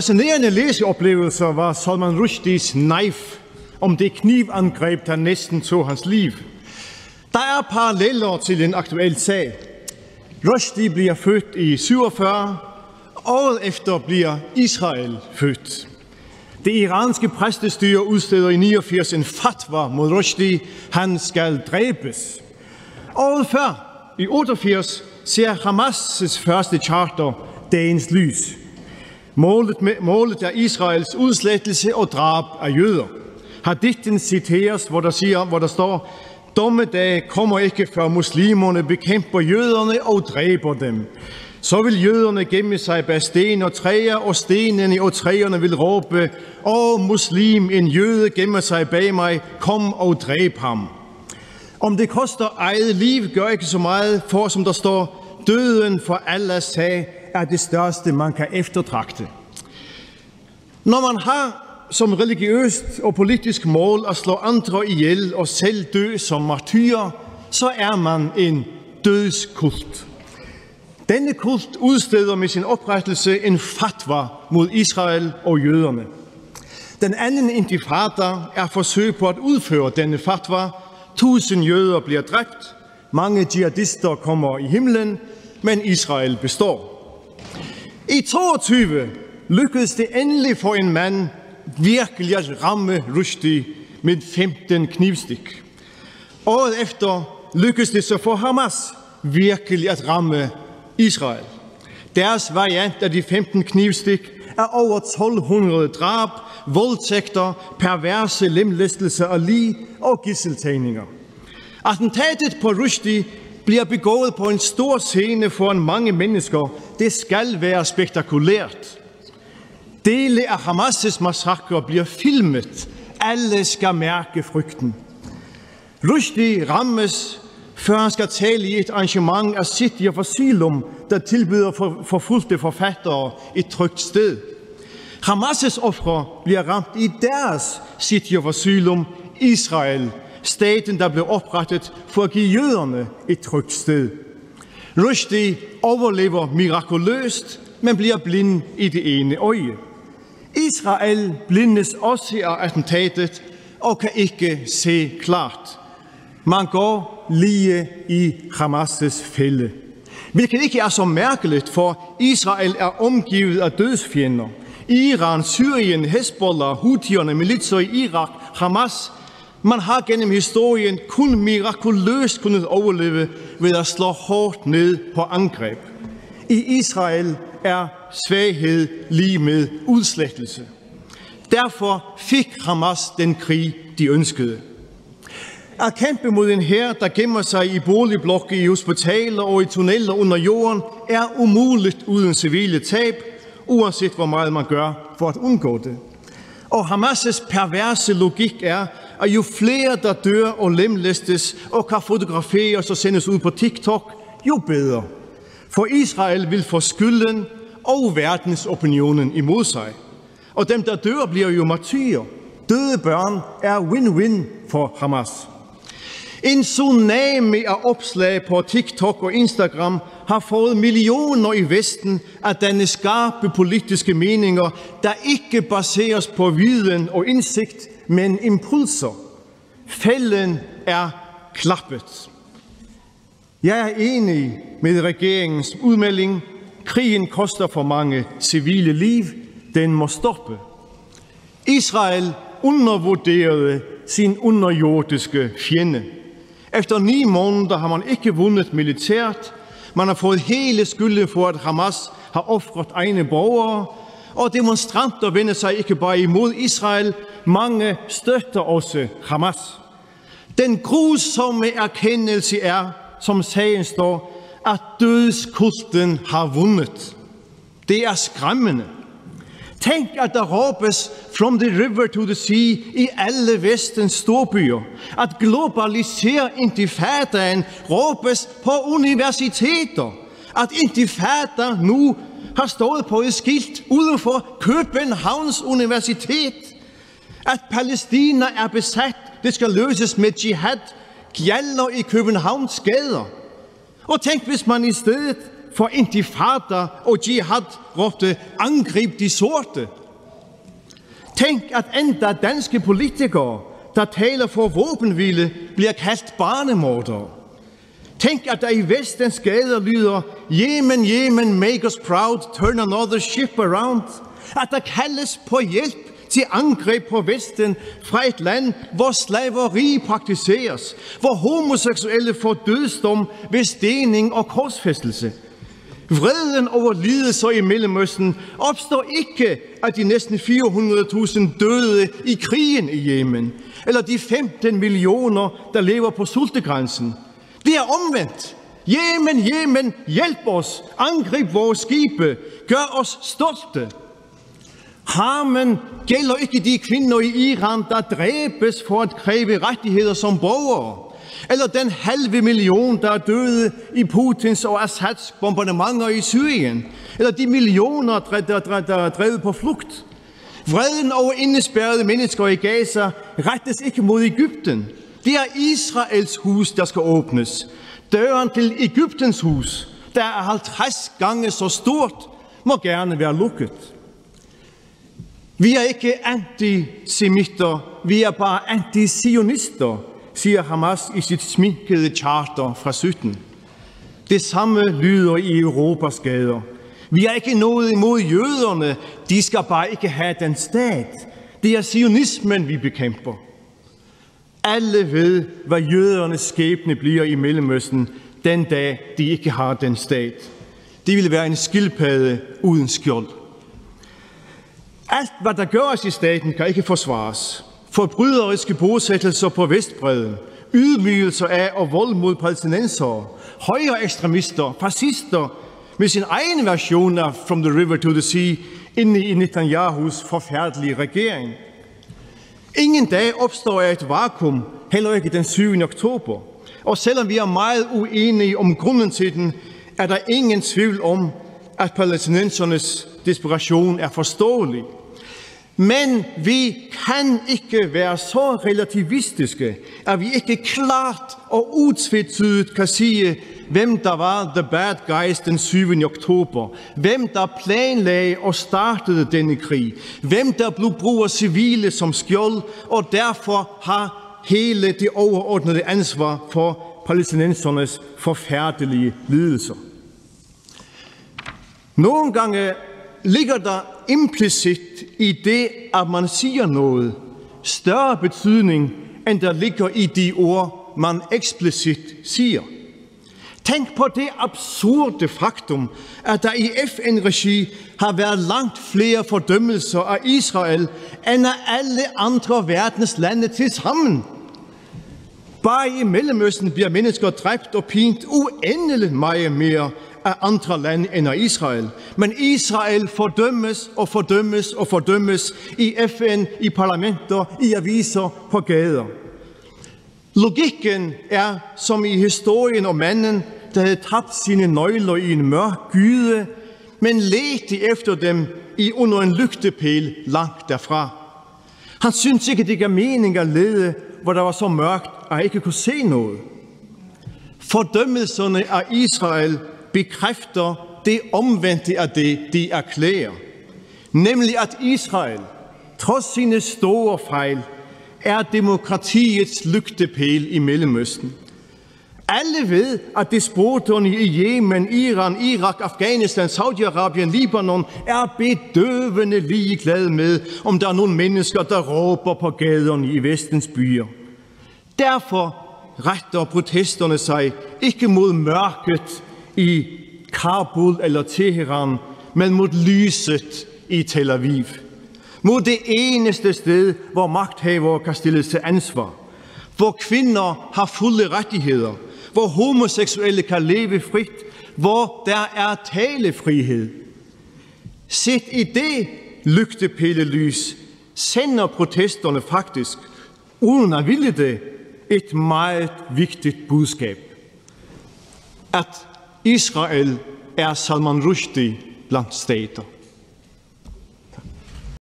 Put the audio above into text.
Fascinerende læseoplevelser var Salman Rushdies Knife om det knivangreb, der næsten tog hans liv. Der er paralleller til en aktuel sag. Rushdie bliver født i 47, året efter bliver Israel født. Det iranske præstestyre udsteder i 89 en fatwa mod Rushdie. Han skal dræbes. Året før, i 88, ser Hamas' første charter dagens lys. Målet er Israels udslettelse og drab af jøder. Hadithen citeres, hvor der står: "Dommedag kommer ikke, før muslimerne bekæmper jøderne og dræber dem. Så vil jøderne gemme sig bag sten og træer, og stenene og træerne vil råbe: Åh, muslim, en jøde gemmer sig bag mig, kom og dræb ham." Om det koster eget liv, gør ikke så meget, for som der står: "Døden for Allahs sag er det største, man kan eftertragte." Når man har som religiøst og politisk mål at slå andre ihjel og selv dø som martyrer, så er man en dødskult. Denne kult udsteder med sin oprettelse en fatwa mod Israel og jøderne. Den anden intifada er forsøg på at udføre denne fatwa. 1000 jøder bliver dræbt, mange jihadister kommer i himlen, men Israel består. I 22 lykkedes det endelig for en mand virkelig at ramme Rushdie med 15 knivstik. Året efter lykkedes det så for Hamas virkelig at ramme Israel. Deres variant af de 15 knivstik er over 1200 drab, voldtægter, perverse lemlæstelser af lig og gidseltagninger. Attentatet på Rushdie bliver begået på en stor scene foran mange mennesker. Det skal være spektakulært. Dele af Hamas' massakre bliver filmet. Alle skal mærke frygten. Rushdie rammes, før han skal tale i et arrangement af City of Asylum, der tilbyder forfulgte forfattere et trygt sted. Hamas' ofre bliver ramt i deres City of Asylum, Israel, staten, der blev oprettet for at give jøderne et trygt sted. Rushdie overlever mirakuløst, men bliver blind i det ene øje. Israel blindes også af attentatet og kan ikke se klart. Man går lige i Hamas' fælde. Hvilket ikke er så mærkeligt, for Israel er omgivet af dødsfjender. Iran, Syrien, Hezbollah, Houthierne, militser i Irak, Hamas. Man har gennem historien kun mirakuløst kunnet overleve ved at slå hårdt ned på angreb. I Israel er svaghed lige med udslettelse. Derfor fik Hamas den krig, de ønskede. At kæmpe mod en hær, der gemmer sig i boligblokke, i hospitaler og i tunneller under jorden, er umuligt uden civile tab, uanset hvor meget man gør for at undgå det. Og Hamas' perverse logik er, at jo flere der dør og lemlæstes og kan fotograferes og sendes ud på TikTok, jo bedre. For Israel vil få skylden og verdensopinionen imod sig. Og dem, der dør, bliver jo martyrer. Døde børn er win-win for Hamas. En tsunami af opslag på TikTok og Instagram har fået millioner i Vesten af denne skarpe politiske meninger, der ikke baseres på viden og indsigt, men impulser. Fælden er klappet. Jeg er enig med regeringens udmelding. Krigen koster for mange civile liv. Den må stoppe. Israel undervurderede sin underjordiske fjende. Efter 9 måneder har man ikke vundet militært. Man har fået hele skylden for, at Hamas har ofret egne borgere. Og demonstranter vender sig ikke bare imod Israel. Mange støtter også Hamas. Den grusomme erkendelse er, som sagen står, at dødskulten har vundet. Det er skræmmende. Tænk, at der råbes "From the river to the sea" i alle vestens storbyer. At globalisere intifadaen råbes på universiteter. At intifada nu har stået på et skilt uden for Københavns Universitet. At Palæstina er besat, det skal løses med jihad, gjalder i Københavns gader. Og tænk, hvis man i stedet for intifada og jihad råbte angrib de sorte. Tænk, at endda danske politikere, der taler for våbenhvile, bliver kaldt barnemordere. Tænk, at der i Vestens gader lyder, Yemen, Yemen, make us proud, turn another ship around. At der kaldes på hjælp til angreb på Vesten fra et land, hvor slaveri praktiseres, hvor homoseksuelle får dødsdom ved stening og korsfæstelse. Vreden over lidelser i Mellemøsten opstår ikke af de næsten 400.000 døde i krigen i Yemen, eller de 15 millioner, der lever på sultegrænsen. Det er omvendt. Yemen, Yemen, hjælp os, angrib vores skibe, gør os stolte. Harmen gælder ikke de kvinder i Iran, der dræbes for at kræve rettigheder som borgere, eller den 500.000, der er døde i Putins og Assads bombardementer i Syrien, eller de millioner, der er drevet på flugt. Vreden over indespærrede mennesker i Gaza rettes ikke mod Egypten. Det er Israels hus, der skal åbnes. Døren til Egyptens hus, der er 50 gange så stort, må gerne være lukket. Vi er ikke antisemitter, vi er bare antisionister, siger Hamas i sit sminkede charter fra 17. Det samme lyder i Europas gader. Vi er ikke noget imod jøderne, de skal bare ikke have den stat. Det er zionismen, vi bekæmper. Alle ved, hvad jødernes skæbne bliver i Mellemøsten, den dag de ikke har den stat. Det vil være en skildpadde uden skjold. Alt, hvad der gøres i staten, kan ikke forsvares. Forbryderiske bosættelser på Vestbredden, ydmygelser af og vold mod palæstinensere, højre ekstremister, fascister med sin egen version af From the River to the Sea inde i Netanyahus forfærdelige regering. Ingen dag opstår et vakuum, heller ikke den 7. oktober. Og selvom vi er meget uenige om grunden til den, er der ingen tvivl om, at palæstinensernes desperation er forståelig. Men vi kan ikke være så relativistiske, at vi ikke klart og utvetydigt kan sige, hvem der var the bad guys den 7. oktober, hvem der planlagde og startede denne krig, hvem der bruger civile som skjold, og derfor har hele det overordnede ansvar for palæstinensernes forfærdelige lidelser. Nogle gange ligger der implicit i det, at man siger noget, større betydning, end der ligger i de ord, man eksplicit siger. Tænk på det absurde faktum, at der i FN-regi har været langt flere fordømmelser af Israel, end af alle andre verdens lande til sammen. Bare i Mellemøsten bliver mennesker dræbt og pint uendeligt meget mere af andre lande end af Israel. Men Israel fordømmes og fordømmes og fordømmes i FN, i parlamenter, i aviser, på gader. Logikken er som i historien om manden, der havde tabt sine nøgler i en mørk gyde, men ledte efter dem under en lygtepæl langt derfra. Han syntes ikke, det gav mening at lede, hvor der var så mørkt, at han ikke kunne se noget. Fordømmelserne af Israel bekræfter det omvendte af det, de erklærer. Nemlig at Israel, trods sine store fejl, er demokratiets lygtepæl i Mellemøsten. Alle ved, at despoterne i Yemen, Iran, Irak, Afghanistan, Saudi-Arabien, Libanon er bedøvende ligeglade med, om der er nogle mennesker, der råber på gaderne i Vestens byer. Derfor retter protesterne sig ikke mod mørket i Kabul eller Teheran, men mod lyset i Tel Aviv. Mod det eneste sted, hvor magthavere kan stilles til ansvar. Hvor kvinder har fulde rettigheder. Hvor homoseksuelle kan leve frit. Hvor der er talefrihed. Set i det lygtepælelys sender protesterne faktisk, uden at ville det, et meget vigtigt budskab. At Israel er Salman Rushdie blandt stater.